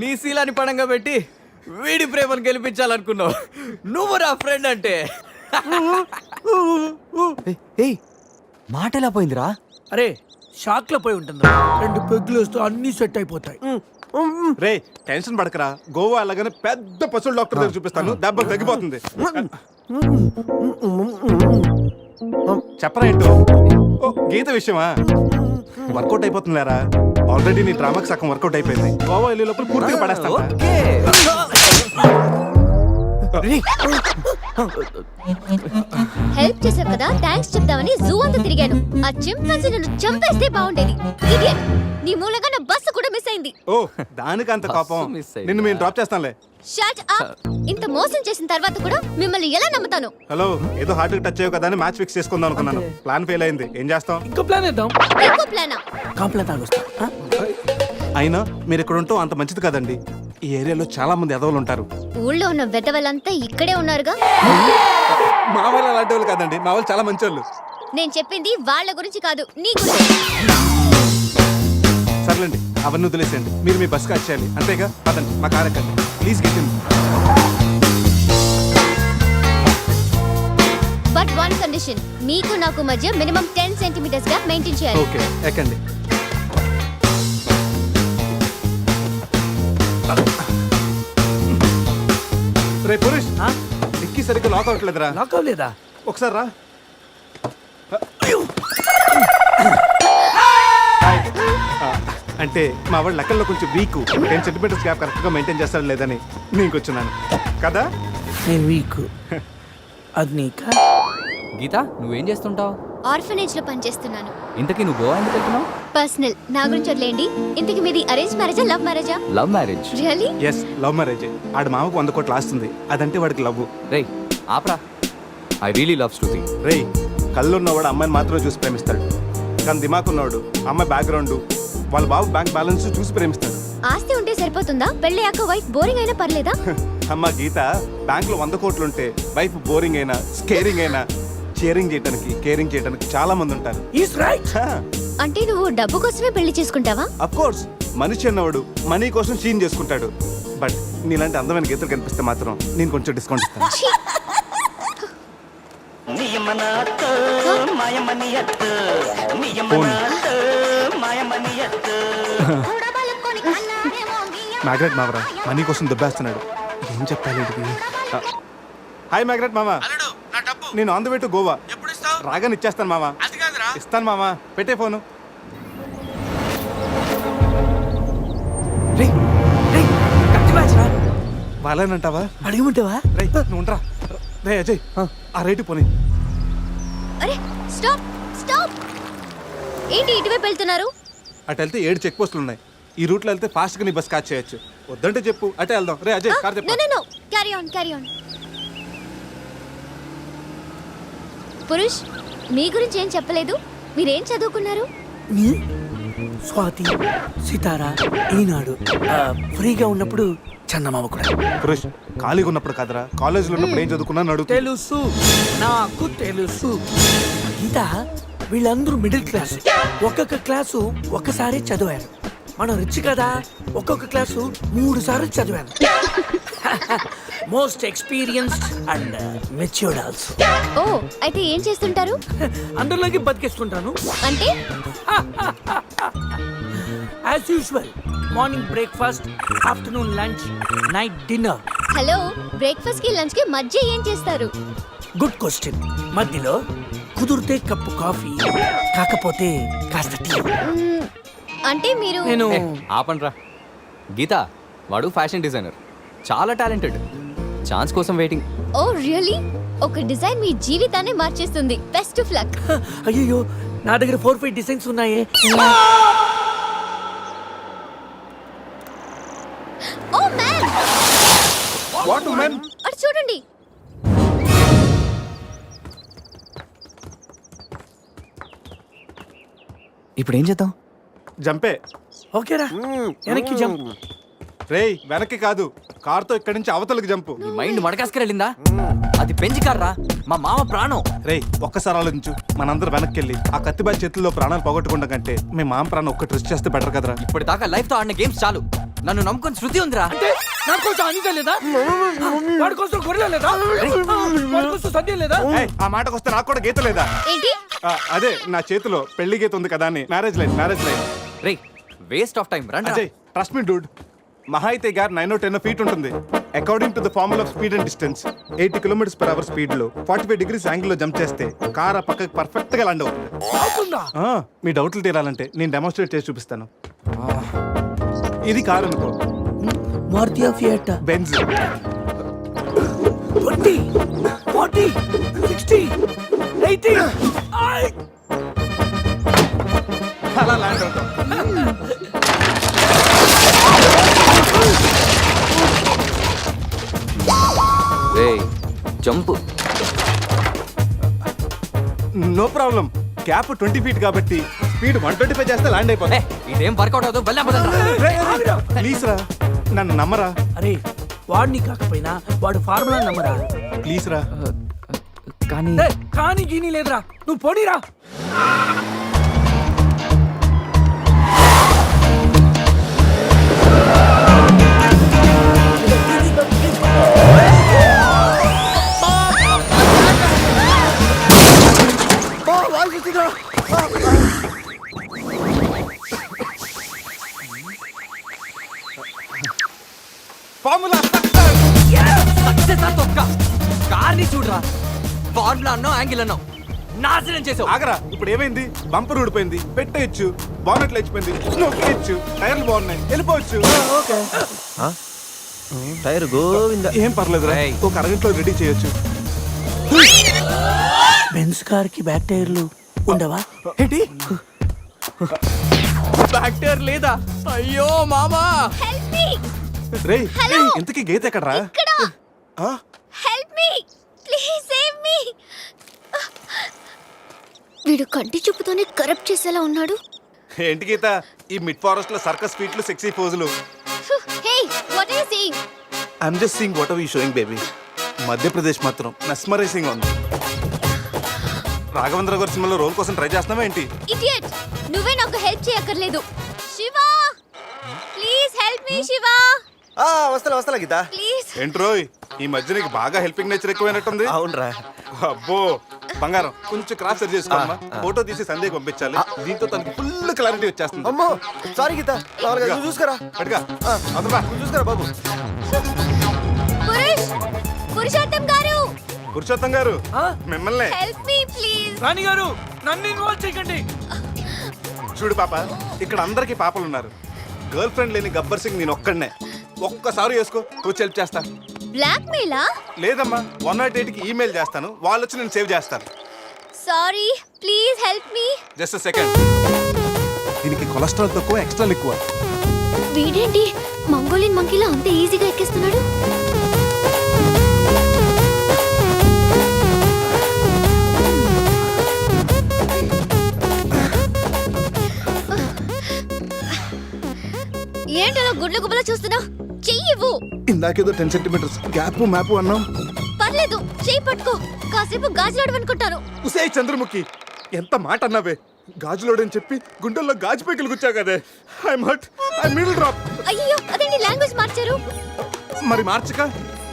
నీ శీలాన్ని పడంగా పెట్టి వీడి ప్రేమను గెలిపించాలనుకున్నావు. నువ్వు నా ఫ్రెండ్ అంటే. ఏయ్ మాట ఎలా పోయిందిరా? అరే షాక్ లో పోయి ఉంటుంది. 2 పెగ్గులు వస్తూ అన్ని సెట్ అయిపోతాయి. రే టెన్షన్ పడకరా, గోవా అలాగనే పెద్ద పశువుల డాక్టర్ దగ్గర చూపిస్తాను, దెబ్బ తగ్గిపోతుంది. చెప్పరా ఏంటో? ఓ, గీత విషయమా? వర్కౌట్ అయిపోతుంది లేరా, ఆల్రెడీ నీ డ్రామాకి సగం వర్కౌట్ అయిపోయింది. గోవా వెళ్ళే లోపల పూర్తిగా పడేస్తాను. ఓకే. హెల్ప్ చేశావు కదా, థ్యాంక్స్ చెప్తామని జూ అంతా తిరిగాను. ఆ చింపాంజీ నన్ను చంపేస్తే బాగుండేది. ఇడియట్, నీ మూలంగా నా బస్సు కూడా మిస్ అయింది. ఓ దానికి అంత కోపం? బస్సు మిస్ అయింది. నిన్ను మేము డ్రాప్ చేస్తాంలే. Shut up. ఇంత మోసం చేసిన తర్వాత కూడా మిమ్మల్ని ఎలా నమ్ముతాను? హలో, ఏదో హార్ట్ టచ్ అయ్యో కదా అని మ్యాచ్ ఫిక్స్ చేసుకుందాం అనుకున్నాను. ప్లాన్ ఫెయిల్ అయింది, ఏం చేస్తాం? ఇంకో ప్లాన్ వేద్దాం. ఇంకో ప్లానా? కాంప్లైంట్ తాగొస్తా. అయినా మీరు ఇక్కడ ఉంటాం అంత మంచిది కదండి. ఈ ఏరియాలో చాలా మంది ఎదవలు ఉంటారు. ఊళ్ళో ఉన్న వెధవలంతా ఇక్కడే ఉన్నారుగా. మా వాళ్ళు అలాంటి వాళ్ళు కాదండి, మా వాళ్ళు చాలా మంచి వాళ్ళు. నేను చెప్పింది వాళ్ళ గురించి కాదు, నీ గురించి. సర్లేండి, అవన్నీ వదిలేసేయండి. మీరు మీ బస్కి వచ్చేయాలి అంతేగా. పదండి, మా కార్ ఎక్కండి please. Get in. But one condition, మీకు నాకు మధ్య మినిమం 10 సెంటీమీటర్స్ గ్యాప్ మెయింటైన్ చేయాలి. ఓకే, ఎక్కండి. రే పురుష్, డిక్కీ సరిగ్గా లాక్ అవట్లేదురా. లాక్ అవ్వలేదా? ఒకసారి రా. అంటే మా వాడు లెక్కల్లో కొంచెం వీక్, 10 సెంటీమీటర్స్ గ్యాప్ కరెక్ట్గా మెయింటైన్ చేస్తాడు లేదని నేను వచ్చున్నాను కదా. నేను వీక్. అది నీకా? గీత, నువ్వేం చేస్తుంటావు? ఆర్ఫనేజ్ లో పనిచేస్తున్నాను. ఇంతకీ నువ్వు గోవా ఎందుకు వెళ్తున్నావు? పర్సనల్, నా గురించి వదిలేండి. ఇంతకి మీది అరేంజ్ మ్యారేజా, లవ్ మ్యారేజా? Love marriage. Really? Yes, love marriage. ఆడు మామకు 100 కోట్లు ఆస్తుంది, అదంటే వాడికి లవ్. రేయ్ ఆప్రా, ఐ రియలీ లవ్ శృతి. రేయ్, కళ్ళు ఉన్నవాడు అమ్మాయిని మాత్రమే చూసి ప్రేమిస్తాడు, కానీ దిమాక్ ఉన్నవాడు అమ్మాయి బ్యాక్గ్రౌండ్, వాళ్ళ బాబు బ్యాంక్ బ్యాలెన్స్ చూసి ప్రేమిస్తాడు. ఆస్తి ఉంటే సరిపోతుందా? పెళ్ళయ్యాక వైఫ్ బోరింగ్ అయినా పర్లేదా? అమ్మ గీత, బ్యాంక్ లో 100 కోట్లు ఉంటే వైఫ్ బోరింగ్ అయినా స్కేరింగ్ అయినా షేరింగ్ చేయడానికి కేరింగ్ చేయడానికి చాలా మంది ఉంటారు. Is right. అంటే నువ్వు డబ్బు కోసమే పెళ్లి చేసుకుంటావా? అఫ్ కోర్స్, మనిషి అన్నవాడు మనీ కోసం షీన్ చేసుకుంటాడు. బట్ నీలాంటి అందమైన గీతలు కనిపిస్తే మాత్రం నేను కొంచెం డిస్కౌంట్ ఇస్తాను. ఛీ! మ్యాగ్రెట్ మావరా మనీ కోసం దుబ్బేస్తున్నాడు, ఏం చెప్పాలి వీడికి? హాయ్ మ్యాగ్రెట్ మామ, నేను on the way to Goa. రాగానే ఇచ్చేస్తాను మామ. ఇస్తాను మామ, పెట్టే ఫోను. రేయ్ రేయ్, కత్తి మ్యాచ్ రా. వాళ్ళేనంటావా? అడిగమంటావా? రే నువ్వు ఉండరా. రే అజయ్, ఆ రైట్ పోనీ. అరే స్టాప్ స్టాప్. ఏంటి ఇటువైపు వెళ్తున్నారు? అటు వెళ్తే 7 చెక్ పోస్టులు ఉన్నాయి. ఈ రూట్లో వెళ్తే ఫాస్ట్ గా నీ బస్ క్యాచ్ చేయొచ్చు. వద్దంటే చెప్పు, అటే వెళ్దాం. రే అజయ్, కార్ చెప్పు. No carry on carry on. Purush, మీ గురించి ఏం చెప్పలేదు. మీరేం చదువుకున్నారు? స్వాతి, సితారా, ఈనాడు. ఫ్రీగా ఉన్నప్పుడు చందమామ కూడా. పురుష్, ఖాళీగా ఉన్నప్పుడు కాదరా, కాలేజీలో ఉన్నప్పుడు ఏం చదువుకున్నా అడుగుతా. తెలుసు, నాకు తెలుసు. గీత, వీళ్ళందరూ మిడిల్ క్లాస్. ఒక్కొక్క క్లాసు ఒక్కసారి చదివారు. మనం రిచ్ కదా, ఒక్కొక్క క్లాసు 3 సార్లు చదివాను. Most experienced and matured also. ఓ, అయితే ఏం చేస్తుంటారు? అందరిలోకి బతికేస్తుంటాను. అంటే as usual, morning breakfast, afternoon lunch, night dinner. Hello, breakfast కి లంచ్ కి మధ్య ఏం చేస్తారు? Good question. మధ్యలో కుదిరితే కప్పు కాఫీ, కాకపోతే కాస్త టీ. అంటే మీరు నేను ఆపండ్రా. గీత, వాడు ఫ్యాషన్ డిజైనర్, చాలా టాలెంటెడ్. ఛాన్స్ కోసం వెయిటింగ్. ఓ రియల్లీ? ఒక డిజైన్ మీ జీవితాన్ని మార్చేస్తుంది. Best of luck. అయ్యో, నా దగ్గర 4-5 డిజైన్స్ ఉన్నాయే. Oh man, what man? అటు చూడండి. ఇప్పుడు ఏం చేద్దాం? జంపే. ఓకేరా, వెనక్కి జంప్. రేయ్ వెనక్కి కాదు, కార్తో ఇక్కడి నుంచి అవతలకి జంపు. నీ మైండ్ మడకాసుకెళ్ళిందా? అది పెంచి కార్రా, మా మామ ప్రాణం. రేయ్ ఒక్కసారి ఆలోచించు, మనందరం వెనక్కి వెళ్ళి ఆ కత్తిబాయి చేతుల్లో ప్రాణాలు పోగొట్టుకుంటాం కంటే మీ మామ ప్రాణం ఒక్కటి రిస్క్ చేస్తే బెటర్ కదరా. ఇప్పటిదాకా లైఫ్ తో ఆడిన గేమ్స్ చాలు. నన్ను నమ్ముకొని శృతి ఉందిరా. అంటే నా కోసం అనిత లేదా? వాడి కోసం గొర్రె లేదా? వాడి కోసం సద్య లేదా? ఏయ్, ఆ మాటకు వస్తే నాకు కూడా గీత లేదా? ఏంటి అదే నా చేతిలో పెళ్లి గీత ఉంది కదా అని. Marriage line. రే వేస్ట్ ఆఫ్ టైం రండి. Ajay trust me dude. మహా అయితే గారు 9 or 10 feet ఉంటుంది. According to the formula of speed and distance 80 km/h speed లో 45 degrees యాంగిల్ లో జంప్ చేస్తే కార్ ఆ పక్కకి పర్ఫెక్ట్ గా ల్యాండ్ అవుతుంది. అవుతుందా? మీ డౌట్లు తీరాలంటే నేను డెమోన్స్ట్రేట్ చేసి చూపిస్తాను. ఇది కారు అనుకో, మారుతి ఫియట్ బెంజ్. 20 40 60 80 అలా ల్యాండ్ అవుతాం. రే jump. No problem. Gap 20 feet కాబట్టి స్పీడ్ 125 చేస్తే ల్యాండ్ అయిపోతుంది. ఇదేం వర్కౌట్ అవుతుంది. ప్లీజ్ రా, నన్ను నమ్మరా అరే వాడిని కాకపోయినా వాడు ఫార్ములా నమ్మరా? ప్లీజ్ రా. కానీ కానీ గీని లేదురా, నువ్వు పోనీరా. ఫార్ములా సక్సెస్ తొక్క. కార్ని చూడరా, ఫార్ములా అన్నావు, యాంగిల్ అన్నావు, నాశనం చేసావు. ఆగరా. ఇప్పుడు ఏమైంది? బంపర్ ఊడిపోయింది, పెట్టేయచ్చు. బానెట్లు లేచిపోయింది, నొక్కేయచ్చు. టైర్లు బాగున్నాయి, వెళ్ళిపోవచ్చు. టైర్ గోవింద. ఏం పర్లేదురా, ఏయ్. ఒక అరగంటలో రెడీ చేయొచ్చు. బెంజ్ కార్ కి బ్యాక్ టైర్లు ఉండవా? ఏంటి బ్యాక్ టైర్ లేదా? అయ్యో మామా. హెల్ప్ మీ రేయ్, ఇంతకీ గీత ఎక్కడరా? ఇక్కడ ఆ? Help me please save me. వీడు కంటి చూపుతోనే కరప్ట్ చేసేలా ఉన్నాడు. ఏంటి గీత ఈ మిడ్ ఫారెస్ట్ లో సర్కస్ ఫీట్లు, సెక్సీ పోజులు? Hey what are you saying? I'm just seeing what are you showing baby. Madhya Pradesh మాత్రం మెస్మరైజింగ్ ఉంది. రాఘవేంద్ర గారి సినిమాలో రోల్ కోసం ట్రై చేస్తున్నావా ఏంటి? ఇడియట్, నువ్వే నాకు హెల్ప్ చేయక్కర్లేదు. Shiva please help me. Shiva వస్తా గీత. ప్లీజ్. ఏంట్రోయ్, ఈ మధ్య నీకు బాగా హెల్పింగ్ నేచర్ ఎక్కువైనట్టుంది. అవునరా. అబ్బో బంగారం, కొంచెం క్రాస్ సెట్ చేసుకోమ్మా. ఫోటో తీసి సందేహం పంపించాలి. దీంతో తనకి ఫుల్ క్లారిటీ వచ్చేస్తుంది. అమ్మో సారీ గీత. నువ్వు చూసుకురా. అడిగా అదరా. నువ్వు చూసుకురా బాబు. పురుషోత్తం గారు, పురుషోత్తం గారు మిమ్మల్ని. Help me please. రాణి గారు నన్ను ఇన్వాల్వ్ చేయకండి. చూడు పాప, ఇక్కడ అందరికి పాపలు ఉన్నారు. గర్ల్ ఫ్రెండ్ లేని గబ్బర్ సింగ్ నేను ఒక్కడనే. ఒక్కసారి వేసుకో, వచ్చి హెల్ప్ చేస్తా. బ్లాక్ మెయిలా? లేదమ్మా, 108కి ఈమెయిల్ చేస్తాను, వాళ్ళు వచ్చి నేను సేవ్ చేస్తాను. Sorry please help me. Just second. దీనికి కొలెస్ట్రాల్ తక్కువ, ఎక్స్ట్రా ఎక్కువ. వీడేంటి మంగోలియన్ మంకీలా అంత ఈజీగా ఎక్కిస్తున్నాడు? ఏంటో గుడ్ల గుబల చూస్తున్నా? చెయ్యివ్వు. ఇందాకేదో 10 centimeters గ్యాప్ మ్యాప్ అన్నాం. పర్లేదు, చెయ్యి పట్టుకో. కాసేపు గాజులాడు అనుకుంటాను. ఉసే చంద్రముఖి, ఎంత మాట అన్నావే. గాజులోడని చెప్పి గుండెల్లో గాజు పైకలు గుచ్చా కదే. I'm hurt, I middle drop. అయ్యో అదేంటి లాంగ్వేజ్ మార్చారు? మరి మార్చక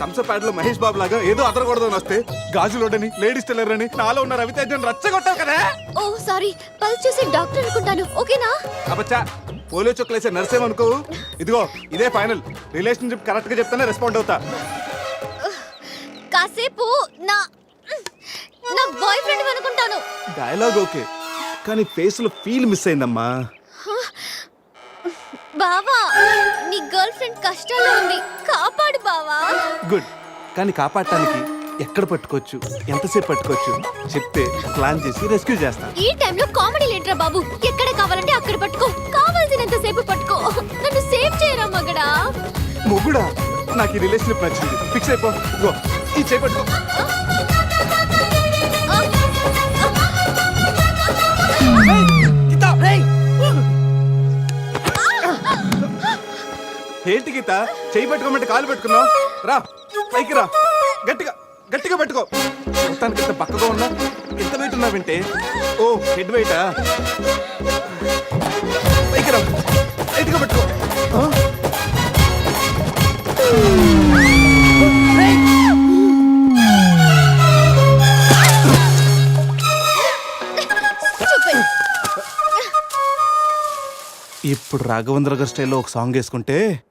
థమ్సప్ ప్యాడ్ లో మహేష్ బాబు లాగా ఏదో అదరకూడదని వస్తే గాజులోడని, లేడీస్ టైలర్ అని, నాలో ఉన్న రవితేజన్ రచ్చగొట్టావు కదా. ఓ సారీ, పల్స్ చూసి డాక్టర్ అనుకుంటాను. ఓకేనా? అబ్బచ్చా, పోలియో చుక్కలేసే నర్సేమనుకో. ఇదిగో ఇదే ఫైనల్. రిలేషన్షిప్ కరెక్ట్ గా చెప్తానే రెస్పాండ్ అవుతా. కాసేపు నా నా బాయ్ ఫ్రెండ్ అనుకుంటాను. డైలాగ్ ఓకే, కానీ ఫేస్ లో ఫీల్ మిస్ అయిందమ్మా. బావా, నీ గర్ల్ ఫ్రెండ్ కష్టాల్లో ఉంది, కాపాడు బావా. గుడ్, కానీ కాపాడటానికి ఎక్కడ పట్టుకోవచ్చు, ఎంతసేపు పట్టుకోవచ్చు చెప్తే ప్లాన్ చేసి రెస్క్యూ చేస్తాను. ఈ టైంలో కామెడీ లేటరా బాబు. ఎక్కడ కావాలంటే అక్కడ పట్టుకో, కావాల్సినంత సేపు పట్టుకో. నన్ను సేవ్ చేయరా మగడా. మొగుడా, నాకు ఈ రిలేషన్షిప్ నచ్చింది. ఫిక్స్ అయిపో. ఇగో ఈ చేయి పట్టుకో. ఏంటి గీత, చేయి పట్టుకోమంటే కాలు పెట్టుకున్నావు? రా పైకి రా, గట్టిగా గట్టిగా పట్టుకో. మొత్తానికి ఇంత పక్కగా ఉన్నా, ఎంత వెయిట్ ఉన్నా వింటే. ఓ హెడ్ వెయిటా? పైకి రా, గట్టిగా పట్టుకో. ఇప్పుడు రాఘవేంద్ర గారి స్టైల్లో ఒక సాంగ్ వేసుకుంటే